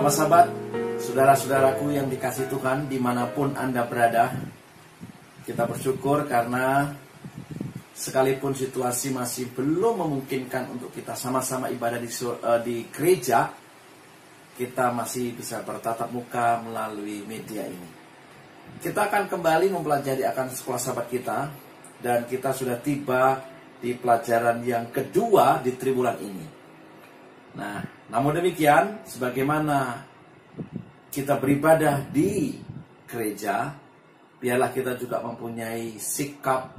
Shalom sahabat, saudara-saudaraku yang dikasihi Tuhan dimanapun Anda berada. Kita bersyukur karena sekalipun situasi masih belum memungkinkan untuk kita sama-sama ibadah di gereja, kita masih bisa bertatap muka melalui media ini. Kita akan kembali mempelajari akan sekolah sahabat kita, dan kita sudah tiba di pelajaran yang kedua di triwulan ini. Nah, namun demikian, sebagaimana kita beribadah di gereja, biarlah kita juga mempunyai sikap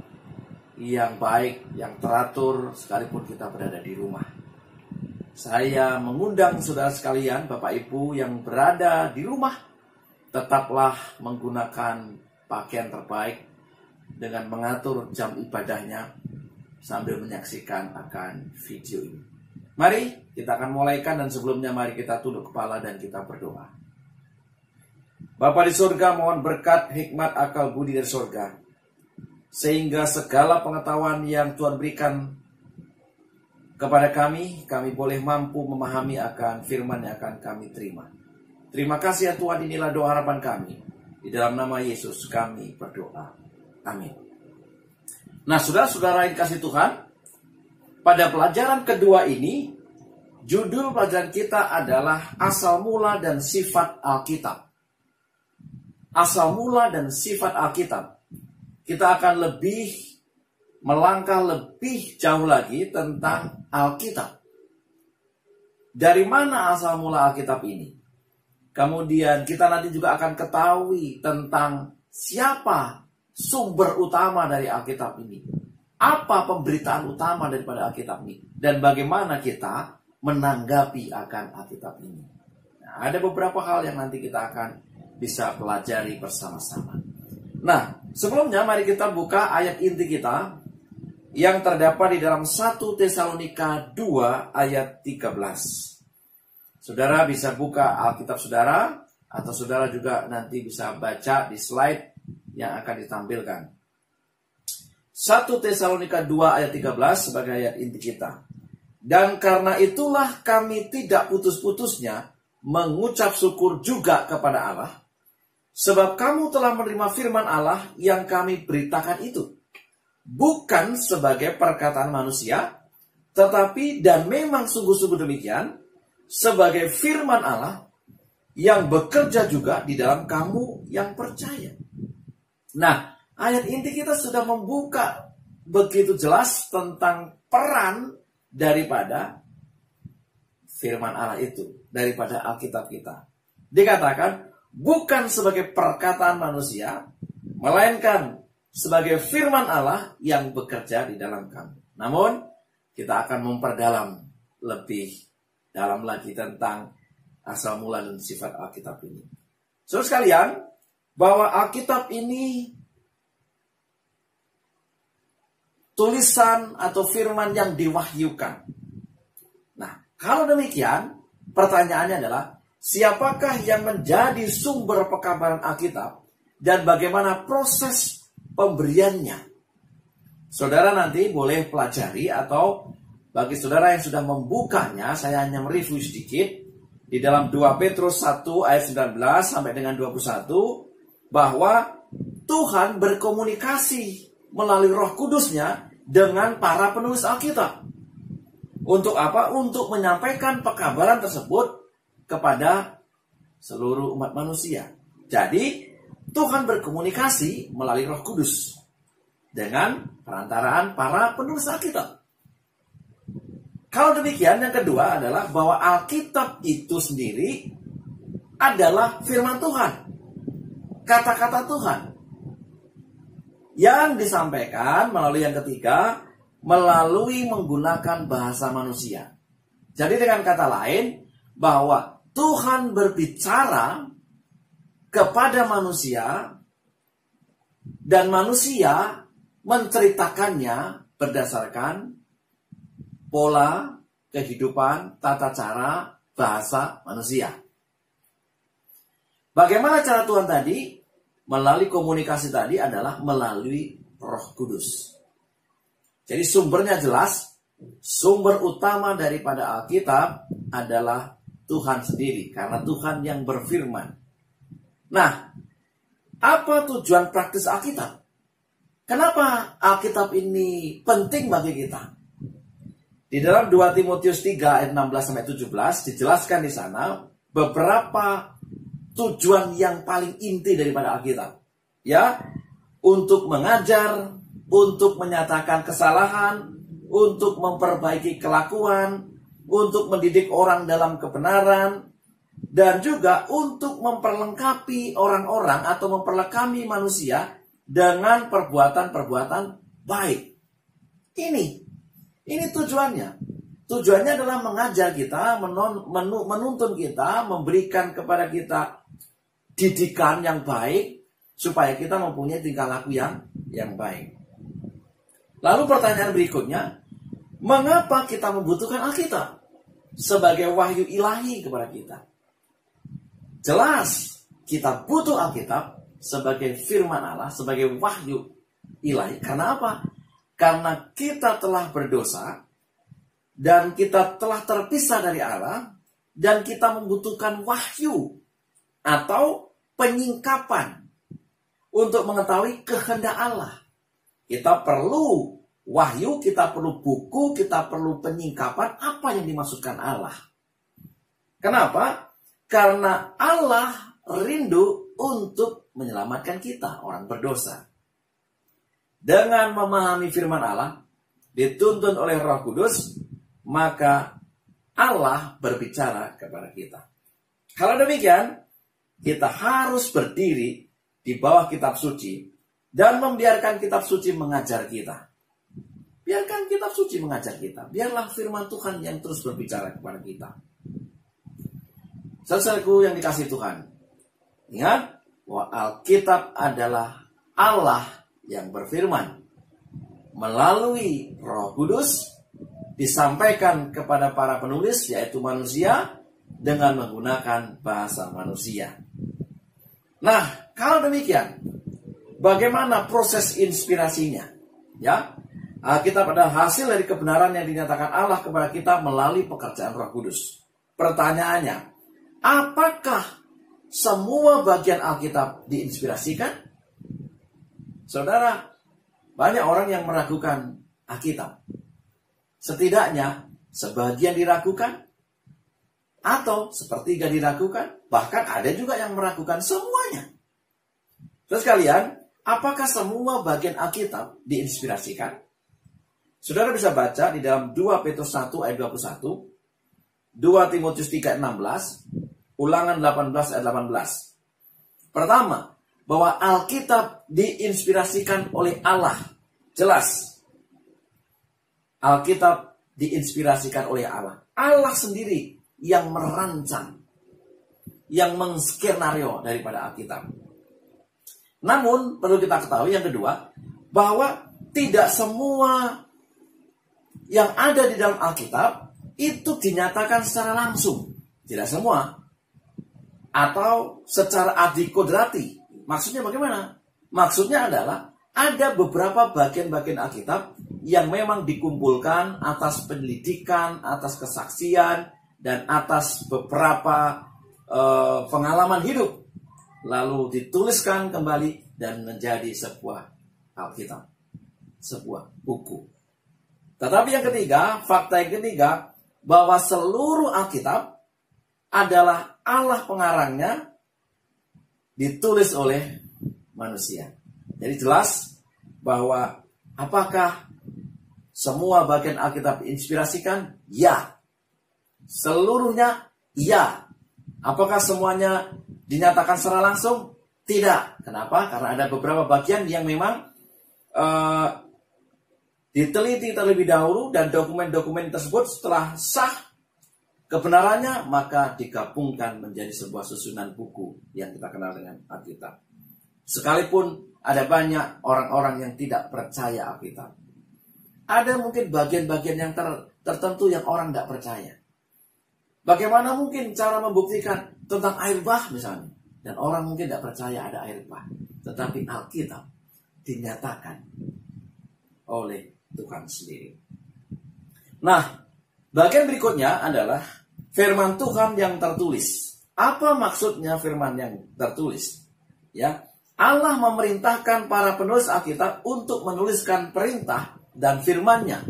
yang baik, yang teratur, sekalipun kita berada di rumah. Saya mengundang saudara sekalian, Bapak Ibu yang berada di rumah, tetaplah menggunakan pakaian terbaik dengan mengatur jam ibadahnya sambil menyaksikan akan video ini. Mari kita akan mulaikan, dan sebelumnya mari kita tunduk kepala dan kita berdoa. Bapa di surga, mohon berkat, hikmat, akal budi dari surga, sehingga segala pengetahuan yang Tuhan berikan kepada kami boleh mampu memahami akan firman yang akan kami terima. Terima kasih ya Tuhan, inilah doa harapan kami. Di dalam nama Yesus kami berdoa. Amin. Nah, saudara-saudara yang kasih Tuhan, pada pelajaran kedua ini, judul pelajaran kita adalah asal mula dan sifat Alkitab. Asal mula dan sifat Alkitab. Kita akan melangkah lebih jauh lagi tentang Alkitab. Dari mana asal mula Alkitab ini? Kemudian kita nanti juga akan ketahui tentang siapa sumber utama dari Alkitab ini. Apa pemberitaan utama daripada Alkitab ini? Dan bagaimana kita menanggapi akan Alkitab ini? Nah, ada beberapa hal yang nanti kita akan bisa pelajari bersama-sama. Nah, sebelumnya mari kita buka ayat inti kita yang terdapat di dalam 1 Tesalonika 2 ayat 13. Saudara bisa buka Alkitab saudara, atau saudara juga nanti bisa baca di slide yang akan ditampilkan. 1 Tesalonika 2 ayat 13 sebagai ayat inti kita. Dan karena itulah kami tidak putus-putusnya mengucap syukur juga kepada Allah, sebab kamu telah menerima firman Allah yang kami beritakan itu, bukan sebagai perkataan manusia, tetapi dan memang sungguh-sungguh demikian, sebagai firman Allah yang bekerja juga di dalam kamu yang percaya. Nah, ayat inti kita sudah membuka begitu jelas tentang peran daripada firman Allah itu, daripada Alkitab kita. Dikatakan bukan sebagai perkataan manusia, melainkan sebagai firman Allah yang bekerja di dalam kamu. Namun, kita akan memperdalam lebih dalam lagi tentang asal mula dan sifat Alkitab ini. Saudara sekalian, bahwa Alkitab ini tulisan atau firman yang diwahyukan. Nah, kalau demikian, pertanyaannya adalah, siapakah yang menjadi sumber pekabaran Alkitab dan bagaimana proses pemberiannya? Saudara nanti boleh pelajari, atau bagi saudara yang sudah membukanya, saya hanya mereview sedikit di dalam 2 Petrus 1 ayat 19 sampai dengan 21, bahwa Tuhan berkomunikasi melalui Roh Kudusnya dengan para penulis Alkitab. Untuk apa? Untuk menyampaikan pekabaran tersebut kepada seluruh umat manusia. Jadi, Tuhan berkomunikasi melalui Roh Kudus dengan perantaraan para penulis Alkitab. Kalau demikian, yang kedua adalah bahwa Alkitab itu sendiri adalah firman Tuhan, kata-kata Tuhan, yang disampaikan melalui yang ketiga, melalui menggunakan bahasa manusia. Jadi dengan kata lain, bahwa Tuhan berbicara kepada manusia, dan manusia menceritakannya berdasarkan pola kehidupan, tata cara, bahasa manusia. Bagaimana cara Tuhan tadi? Melalui komunikasi tadi adalah melalui Roh Kudus. Jadi sumbernya jelas, sumber utama daripada Alkitab adalah Tuhan sendiri, karena Tuhan yang berfirman. Nah, apa tujuan praktis Alkitab? Kenapa Alkitab ini penting bagi kita? Di dalam 2 Timotius 3 ayat 16-17 dijelaskan di sana beberapa tujuan yang paling inti daripada Alkitab. Ya, untuk mengajar, untuk menyatakan kesalahan, untuk memperbaiki kelakuan, untuk mendidik orang dalam kebenaran, dan juga untuk memperlengkapi orang-orang atau memperlengkapi manusia dengan perbuatan-perbuatan baik. Ini tujuannya. Tujuannya adalah mengajar kita, menuntun kita, memberikan kepada kita didikan yang baik, supaya kita mempunyai tingkah laku yang baik. Lalu pertanyaan berikutnya, mengapa kita membutuhkan Alkitab sebagai wahyu ilahi kepada kita? Jelas, kita butuh Alkitab sebagai firman Allah, sebagai wahyu ilahi. Karena apa? Karena kita telah berdosa, dan kita telah terpisah dari Allah, dan kita membutuhkan wahyu atau penyingkapan untuk mengetahui kehendak Allah. Kita perlu wahyu, kita perlu buku, kita perlu penyingkapan apa yang dimaksudkan Allah. Kenapa? Karena Allah rindu untuk menyelamatkan kita, orang berdosa. Dengan memahami firman Allah, dituntun oleh Roh Kudus, maka Allah berbicara kepada kita. Kalau demikian, kita harus berdiri di bawah kitab suci dan membiarkan kitab suci mengajar kita. Biarkan kitab suci mengajar kita. Biarlah firman Tuhan yang terus berbicara kepada kita. Saudaraku yang dikasihi Tuhan, ingat bahwa Alkitab adalah Allah yang berfirman melalui Roh Kudus, disampaikan kepada para penulis, yaitu manusia, dengan menggunakan bahasa manusia. Nah, kalau demikian, bagaimana proses inspirasinya? Ya, Alkitab adalah hasil dari kebenaran yang dinyatakan Allah kepada kita melalui pekerjaan Roh Kudus. Pertanyaannya, apakah semua bagian Alkitab diinspirasikan? Saudara, banyak orang yang meragukan Alkitab. Setidaknya sebagian diragukan, atau sepertiga diragukan, bahkan ada juga yang meragukan semuanya. Terus kalian, apakah semua bagian Alkitab diinspirasikan? Saudara bisa baca di dalam 2 Petrus 1 ayat 21, 2 Timotius 3 ayat 16, Ulangan 18 ayat 18. Pertama, bahwa Alkitab diinspirasikan oleh Allah. Jelas. Alkitab diinspirasikan oleh Allah. Allah sendiri yang merancang, yang menskenario daripada Alkitab. Namun, perlu kita ketahui yang kedua, bahwa tidak semua yang ada di dalam Alkitab itu dinyatakan secara langsung. Tidak semua. Atau secara adikodrati. Maksudnya bagaimana? Maksudnya adalah ada beberapa bagian-bagian Alkitab yang memang dikumpulkan atas penyelidikan, atas kesaksian, dan atas beberapa pengalaman hidup. Lalu dituliskan kembali dan menjadi sebuah Alkitab. Sebuah buku. Tetapi yang ketiga, fakta yang ketiga, bahwa seluruh Alkitab adalah Allah pengarangnya, ditulis oleh manusia. Jadi jelas bahwa apakah semua bagian Alkitab diinspirasikan? Ya. Seluruhnya? Ya. Apakah semuanya dinyatakan secara langsung? Tidak. Kenapa? Karena ada beberapa bagian yang memang diteliti terlebih dahulu, dan dokumen-dokumen tersebut setelah sah kebenarannya, maka digabungkan menjadi sebuah susunan buku yang kita kenal dengan Alkitab. Sekalipun ada banyak orang-orang yang tidak percaya Alkitab. Ada mungkin bagian-bagian yang tertentu yang orang tidak percaya. Bagaimana mungkin cara membuktikan tentang air bah misalnya? Dan orang mungkin tidak percaya ada air bah. Tetapi Alkitab dinyatakan oleh Tuhan sendiri. Nah, bagian berikutnya adalah firman Tuhan yang tertulis. Apa maksudnya firman yang tertulis? Ya, Allah memerintahkan para penulis Alkitab untuk menuliskan perintah dan firman-Nya.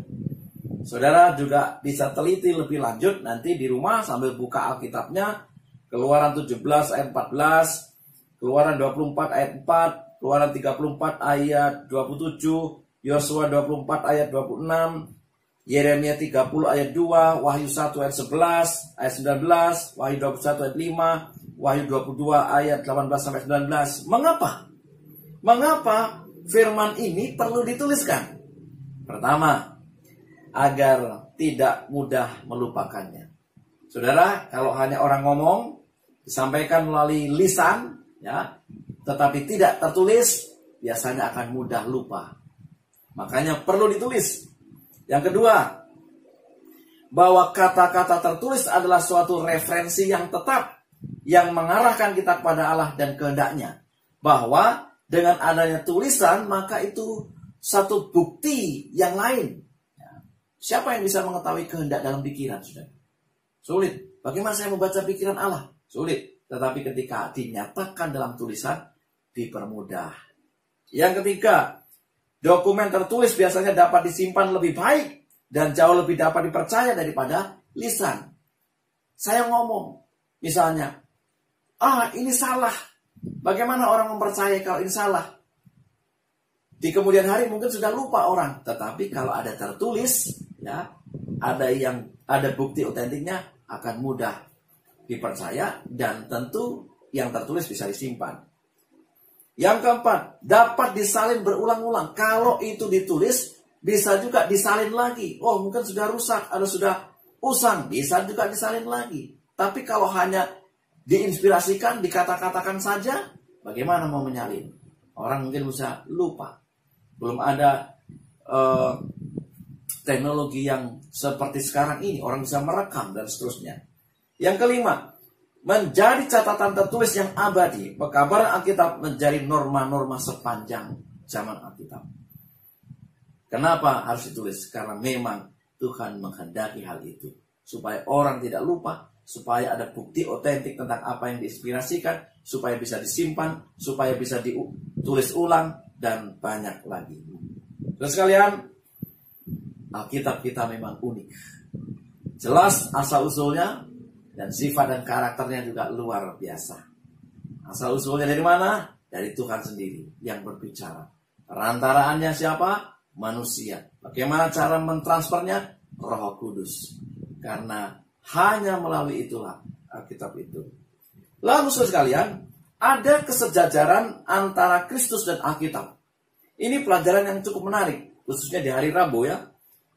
Saudara juga bisa teliti lebih lanjut nanti di rumah sambil buka Alkitabnya. Keluaran 17 ayat 14, Keluaran 24 ayat 4, Keluaran 34 ayat 27, Yosua 24 ayat 26, Yeremia 30 ayat 2, Wahyu 1 ayat 11, ayat 19, Wahyu 21 ayat 5, Wahyu 22 ayat 18 sampai 19. Mengapa? Mengapa firman ini perlu dituliskan? Pertama, agar tidak mudah melupakannya. Saudara, kalau hanya orang ngomong, disampaikan melalui lisan, ya, tetapi tidak tertulis, biasanya akan mudah lupa. Makanya perlu ditulis. Yang kedua, bahwa kata-kata tertulis adalah suatu referensi yang tetap, yang mengarahkan kita kepada Allah dan kehendaknya. Bahwa dengan adanya tulisan, maka itu satu bukti yang lain. Siapa yang bisa mengetahui kehendak dalam pikiran, saudara? Sulit. Bagaimana saya membaca pikiran Allah? Sulit. Tetapi ketika dinyatakan dalam tulisan, dipermudah. Yang ketiga, dokumen tertulis biasanya dapat disimpan lebih baik dan jauh lebih dapat dipercaya daripada lisan. Saya ngomong, misalnya, ini salah. Bagaimana orang mempercayai kalau ini salah? Di kemudian hari mungkin sudah lupa orang. Tetapi kalau ada tertulis, ya, ada bukti otentiknya, akan mudah dipercaya dan tentu yang tertulis bisa disimpan. Yang keempat, dapat disalin berulang-ulang. Kalau itu ditulis, bisa juga disalin lagi. Oh, mungkin sudah rusak, atau sudah usang, bisa juga disalin lagi. Tapi kalau hanya diinspirasikan, dikata-katakan saja, bagaimana mau menyalin? Orang mungkin bisa lupa. Belum ada teknologi yang seperti sekarang ini. Orang bisa merekam dan seterusnya. Yang kelima, menjadi catatan tertulis yang abadi. Pekabaran Alkitab menjadi norma-norma sepanjang zaman Alkitab. Kenapa harus ditulis? Karena memang Tuhan menghendaki hal itu. Supaya orang tidak lupa. Supaya ada bukti otentik tentang apa yang diinspirasikan. Supaya bisa disimpan. Supaya bisa ditulis ulang. Dan banyak lagi. Terus sekalian, Alkitab kita memang unik. Jelas asal-usulnya. Dan sifat dan karakternya juga luar biasa. Asal-usulnya dari mana? Dari Tuhan sendiri yang berbicara. Perantaraannya siapa? Manusia. Bagaimana cara mentransfernya? Roh Kudus. Karena hanya melalui itulah Alkitab itu. Lalu saudara sekalian, ada kesejajaran antara Kristus dan Alkitab. Ini pelajaran yang cukup menarik. Khususnya di hari Rabu, ya.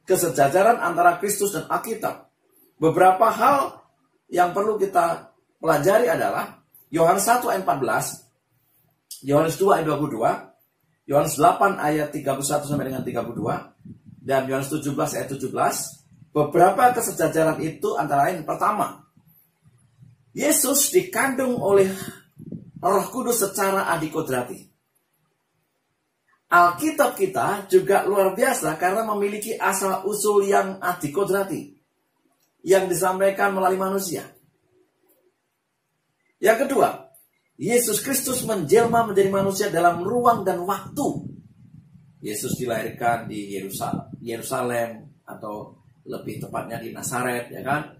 Kesejajaran antara Kristus dan Alkitab. Beberapa hal yang perlu kita pelajari adalah Yohanes 1 ayat 14, Yohanes 2 ayat 22, Yohanes 8 ayat 31 sampai dengan 32, dan Yohanes 17 ayat 17. Beberapa kesejajaran itu antara lain, pertama, Yesus dikandung oleh Roh Kudus secara adikodrati. Alkitab kita juga luar biasa karena memiliki asal-usul yang adikodrati. Yang disampaikan melalui manusia. Yang kedua, Yesus Kristus menjelma menjadi manusia dalam ruang dan waktu. Yesus dilahirkan di Yerusalem atau lebih tepatnya di Nazaret, ya kan?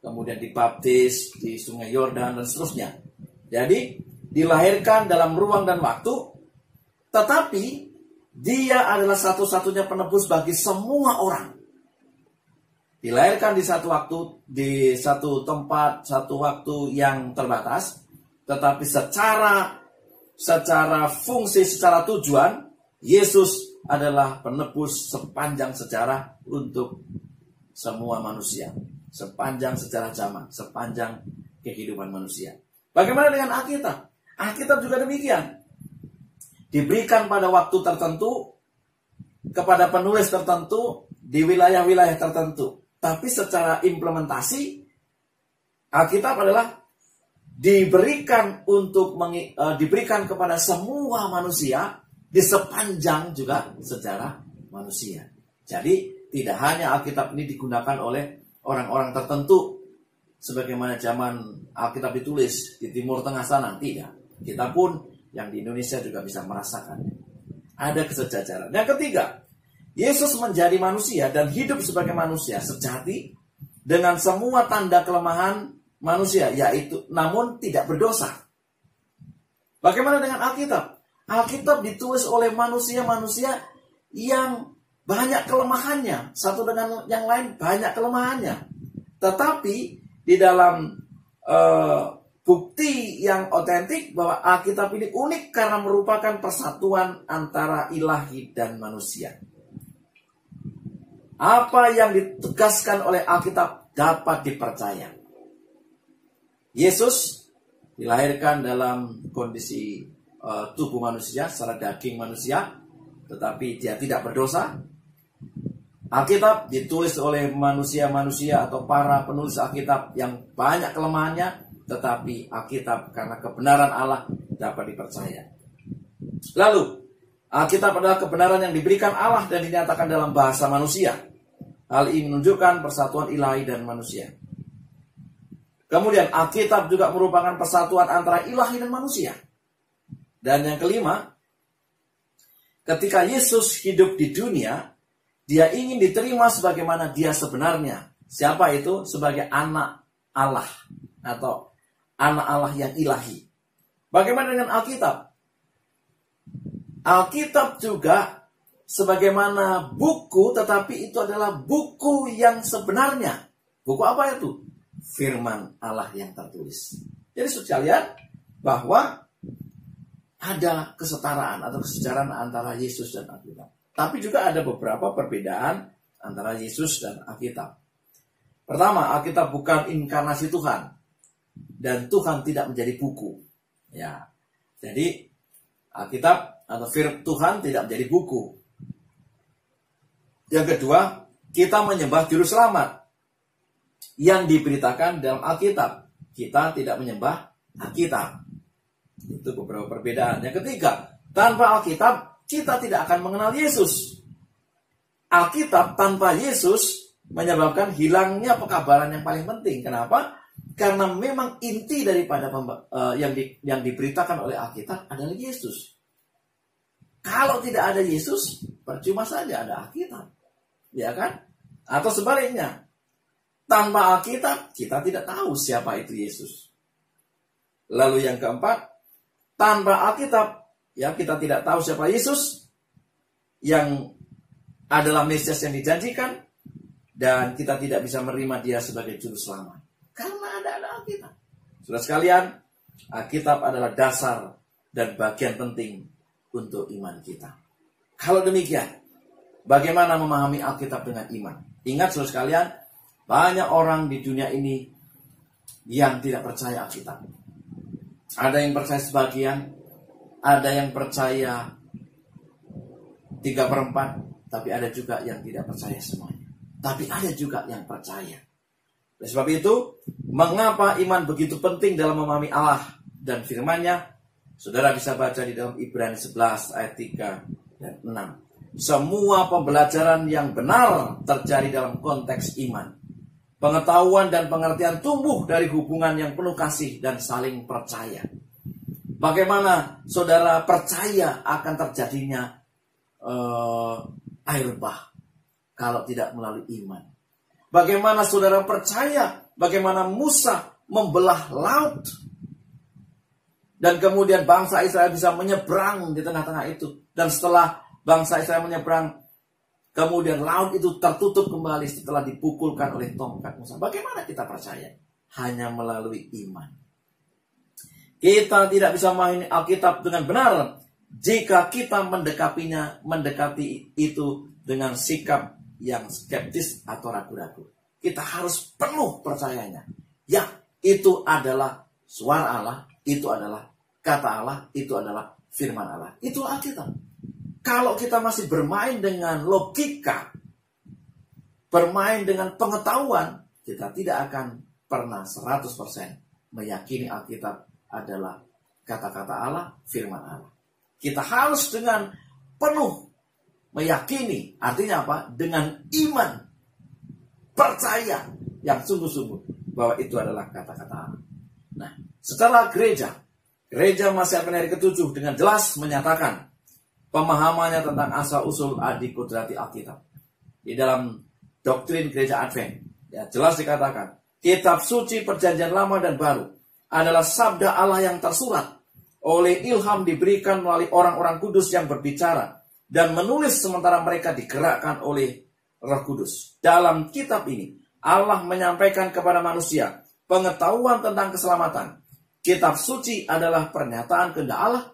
Kemudian dibaptis di Sungai Yordan dan seterusnya. Jadi dilahirkan dalam ruang dan waktu, tetapi dia adalah satu-satunya penebus bagi semua orang. Dilahirkan di satu waktu, di satu tempat, satu waktu yang terbatas. Tetapi secara fungsi, secara tujuan, Yesus adalah penebus sepanjang sejarah untuk semua manusia. Sepanjang sejarah zaman, sepanjang kehidupan manusia. Bagaimana dengan Alkitab? Alkitab juga demikian. Diberikan pada waktu tertentu, kepada penulis tertentu, di wilayah-wilayah tertentu. Tapi secara implementasi, Alkitab adalah diberikan diberikan kepada semua manusia di sepanjang juga sejarah manusia. Jadi tidak hanya Alkitab ini digunakan oleh orang-orang tertentu, sebagaimana zaman Alkitab ditulis di Timur Tengah sana, tidak. Kita pun yang di Indonesia juga bisa merasakan ada kesejajaran. Yang ketiga, Yesus menjadi manusia dan hidup sebagai manusia sejati dengan semua tanda kelemahan manusia, yaitu namun tidak berdosa. Bagaimana dengan Alkitab? Alkitab ditulis oleh manusia-manusia yang banyak kelemahannya. Satu dengan yang lain banyak kelemahannya. Tetapi di dalam bukti yang otentik bahwa Alkitab ini unik karena merupakan persatuan antara ilahi dan manusia. Apa yang ditegaskan oleh Alkitab dapat dipercaya. Yesus dilahirkan dalam kondisi tubuh manusia, secara daging manusia, tetapi dia tidak berdosa. Alkitab ditulis oleh manusia-manusia atau para penulis Alkitab yang banyak kelemahannya, tetapi Alkitab karena kebenaran Allah dapat dipercaya. Lalu, Alkitab adalah kebenaran yang diberikan Allah dan dinyatakan dalam bahasa manusia. Hal ini menunjukkan persatuan ilahi dan manusia. Kemudian Alkitab juga merupakan persatuan antara ilahi dan manusia. Dan yang kelima, ketika Yesus hidup di dunia, dia ingin diterima sebagaimana dia sebenarnya. Siapa itu? Sebagai anak Allah atau anak Allah yang ilahi. Bagaimana dengan Alkitab? Alkitab juga sebagaimana buku, tetapi itu adalah buku yang sebenarnya. Buku apa itu? Firman Allah yang tertulis. Jadi saudara lihat bahwa ada kesetaraan atau kesejaran antara Yesus dan Alkitab. Tapi juga ada beberapa perbedaan antara Yesus dan Alkitab. Pertama, Alkitab bukan inkarnasi Tuhan. Dan Tuhan tidak menjadi buku. Ya. Jadi, Alkitab atau firman Tuhan tidak menjadi buku. Yang kedua, kita menyembah Juru Selamat yang diberitakan dalam Alkitab. Kita tidak menyembah Alkitab. Itu beberapa perbedaan. Yang ketiga, tanpa Alkitab kita tidak akan mengenal Yesus. Alkitab tanpa Yesus menyebabkan hilangnya pekabaran yang paling penting. Kenapa? Karena memang inti daripada yang diberitakan oleh Alkitab adalah Yesus. Kalau tidak ada Yesus, percuma saja ada Alkitab. Ya kan? Atau sebaliknya, tanpa Alkitab kita tidak tahu siapa itu Yesus. Lalu yang keempat, tanpa Alkitab ya kita tidak tahu siapa Yesus yang adalah Mesias yang dijanjikan, dan kita tidak bisa menerima dia sebagai juru selamat karena ada Alkitab. Saudara sekalian, Alkitab adalah dasar dan bagian penting untuk iman kita. Kalau demikian, bagaimana memahami Alkitab dengan iman? Ingat saudara sekalian, banyak orang di dunia ini yang tidak percaya Alkitab. Ada yang percaya sebagian, ada yang percaya 3/4, tapi ada juga yang tidak percaya semuanya. Tapi ada juga yang percaya. Oleh sebab itu, mengapa iman begitu penting dalam memahami Allah dan firman-Nya? Saudara bisa baca di dalam Ibrani 11 ayat 3 dan 6. Semua pembelajaran yang benar terjadi dalam konteks iman. Pengetahuan dan pengertian tumbuh dari hubungan yang penuh kasih dan saling percaya. Bagaimana saudara percaya akan terjadinya air bah kalau tidak melalui iman? Bagaimana saudara percaya bagaimana Musa membelah laut dan kemudian bangsa Israel bisa menyeberang di tengah-tengah itu, dan setelah bangsa Israel menyeberang, kemudian laut itu tertutup kembali setelah dipukulkan oleh tongkat Musa? Bagaimana kita percaya? Hanya melalui iman. Kita tidak bisa memahami Alkitab dengan benar jika kita mendekati itu dengan sikap yang skeptis atau ragu-ragu. Kita harus penuh percayanya. Ya, itu adalah suara Allah, itu adalah kata Allah, itu adalah firman Allah. Itu Alkitab. Kalau kita masih bermain dengan logika, bermain dengan pengetahuan, kita tidak akan pernah 100% meyakini Alkitab adalah kata-kata Allah, firman Allah. Kita harus dengan penuh meyakini, artinya apa? Dengan iman, percaya yang sungguh-sungguh bahwa itu adalah kata-kata Allah. Nah, setelah gereja masih akan hari ke-7 dengan jelas menyatakan pemahamannya tentang asal-usul adikudrati Alkitab. Di dalam doktrin gereja Advent, ya, jelas dikatakan, kitab suci perjanjian lama dan baru adalah sabda Allah yang tersurat oleh ilham diberikan melalui orang-orang kudus yang berbicara dan menulis sementara mereka digerakkan oleh Roh Kudus. Dalam kitab ini, Allah menyampaikan kepada manusia pengetahuan tentang keselamatan. Kitab suci adalah pernyataan kehendak Allah.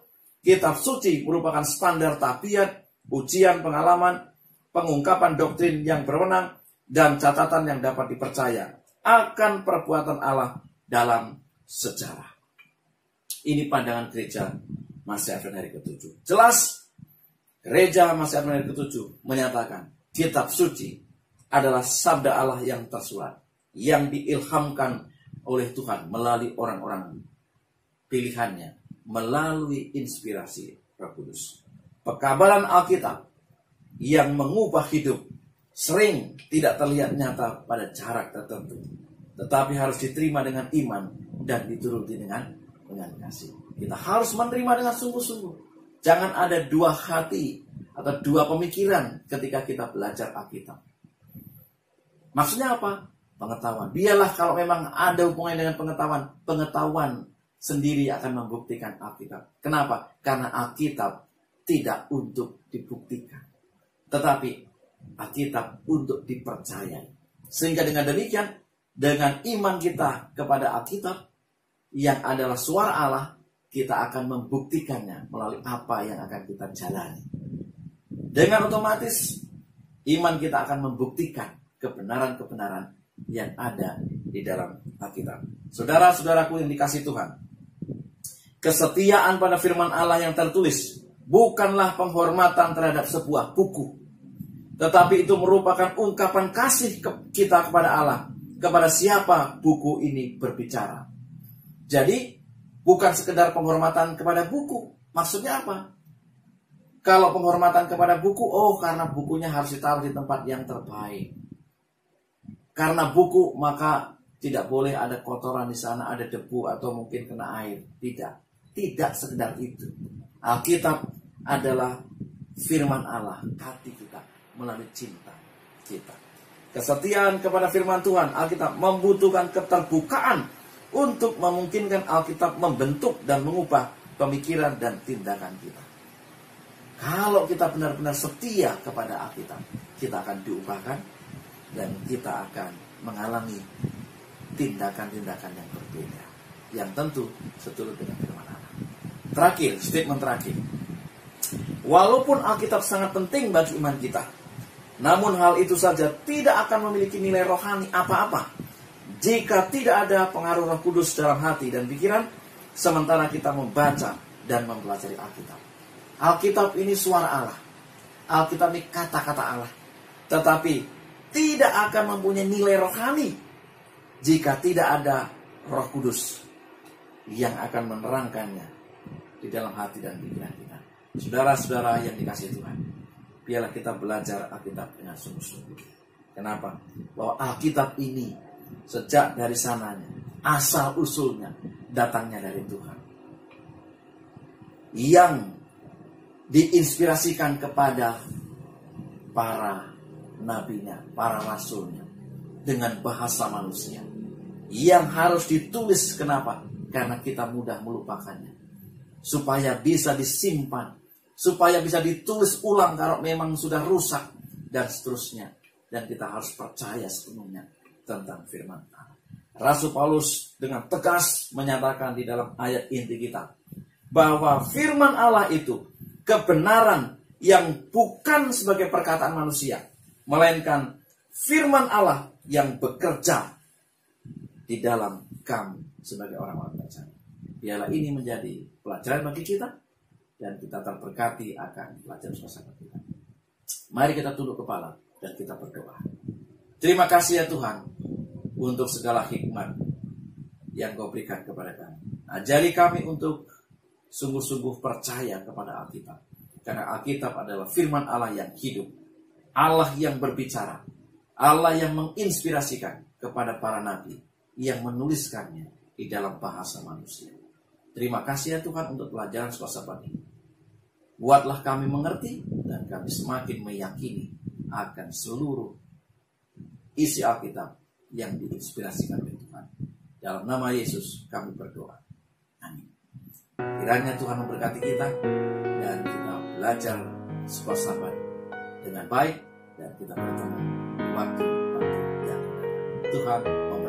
Kitab suci merupakan standar tabiat, ujian pengalaman, pengungkapan doktrin yang berwenang, dan catatan yang dapat dipercaya akan perbuatan Allah dalam sejarah. Ini pandangan gereja Masih Advent hari ke-7. Jelas, gereja Masih Advent hari ke-7 menyatakan kitab suci adalah sabda Allah yang tersurat, yang diilhamkan oleh Tuhan melalui orang-orang pilihannya, melalui inspirasi Roh Kudus. Pekabaran Alkitab yang mengubah hidup sering tidak terlihat nyata pada jarak tertentu, tetapi harus diterima dengan iman dan dituruti dengan kasih. Kita harus menerima dengan sungguh-sungguh. Jangan ada dua hati atau dua pemikiran ketika kita belajar Alkitab. Maksudnya apa? Pengetahuan. Biarlah kalau memang ada hubungannya dengan pengetahuan sendiri akan membuktikan Alkitab. Kenapa? Karena Alkitab tidak untuk dibuktikan, tetapi Alkitab untuk dipercayai. Sehingga dengan demikian, dengan iman kita kepada Alkitab yang adalah suara Allah, kita akan membuktikannya melalui apa yang akan kita jalani. Dengan otomatis, iman kita akan membuktikan kebenaran-kebenaran yang ada di dalam Alkitab. Saudara-saudaraku yang dikasihi Tuhan, kesetiaan pada firman Allah yang tertulis bukanlah penghormatan terhadap sebuah buku, tetapi itu merupakan ungkapan kasih kita kepada Allah, kepada siapa buku ini berbicara. Jadi, bukan sekedar penghormatan kepada buku. Maksudnya apa? Kalau penghormatan kepada buku, karena bukunya harus ditaruh di tempat yang terbaik. Karena buku, maka tidak boleh ada kotoran di sana, ada debu atau mungkin kena air. Tidak sekedar itu. Alkitab adalah firman Allah, hati kita melalui cinta kita. Kesetiaan kepada firman Tuhan, Alkitab membutuhkan keterbukaan untuk memungkinkan Alkitab membentuk dan mengubah pemikiran dan tindakan kita. Kalau kita benar-benar setia kepada Alkitab, kita akan diubahkan dan kita akan mengalami tindakan-tindakan yang berbeda, yang tentu seturut dengan firman Allah. Terakhir, statement terakhir. Walaupun Alkitab sangat penting bagi iman kita, namun hal itu saja tidak akan memiliki nilai rohani apa-apa jika tidak ada pengaruh Roh Kudus dalam hati dan pikiran sementara kita membaca dan mempelajari Alkitab. Alkitab ini suara Allah. Alkitab ini kata-kata Allah. Tetapi tidak akan mempunyai nilai rohani jika tidak ada Roh Kudus yang akan menerangkannya di dalam hati dan pikiran kita. Saudara-saudara yang dikasihi Tuhan, biarlah kita belajar Alkitab dengan sungguh-sungguh. Kenapa? Bahwa Alkitab ini sejak dari sananya, asal usulnya datangnya dari Tuhan, yang diinspirasikan kepada para nabinya, para rasulnya, dengan bahasa manusia, yang harus ditulis. Kenapa? Karena kita mudah melupakannya, supaya bisa disimpan, supaya bisa ditulis ulang kalau memang sudah rusak, dan seterusnya. Dan kita harus percaya sepenuhnya tentang firman Allah. Rasul Paulus dengan tegas menyatakan di dalam ayat inti kita, bahwa firman Allah itu kebenaran yang bukan sebagai perkataan manusia, melainkan firman Allah yang bekerja di dalam kamu sebagai orang-orang percaya. Biarlah ini menjadi pelajaran bagi kita, dan kita terberkati akan pelajaran suasana kita. Mari kita tunduk kepala dan kita berdoa. Terima kasih ya Tuhan untuk segala hikmat yang Kau berikan kepada kami. Ajari kami untuk sungguh-sungguh percaya kepada Alkitab, karena Alkitab adalah firman Allah yang hidup, Allah yang berbicara, Allah yang menginspirasikan kepada para nabi yang menuliskannya di dalam bahasa manusia. Terima kasih ya Tuhan untuk pelajaran sekosapan ini. Buatlah kami mengerti dan kami semakin meyakini akan seluruh isi Alkitab yang diinspirasikan oleh Tuhan. Dalam nama Yesus kami berdoa. Amin. Kiranya Tuhan memberkati kita dan kita belajar sekosapan dengan baik dan kita bertemu di waktu yang akan datang. Tuhan memberkati.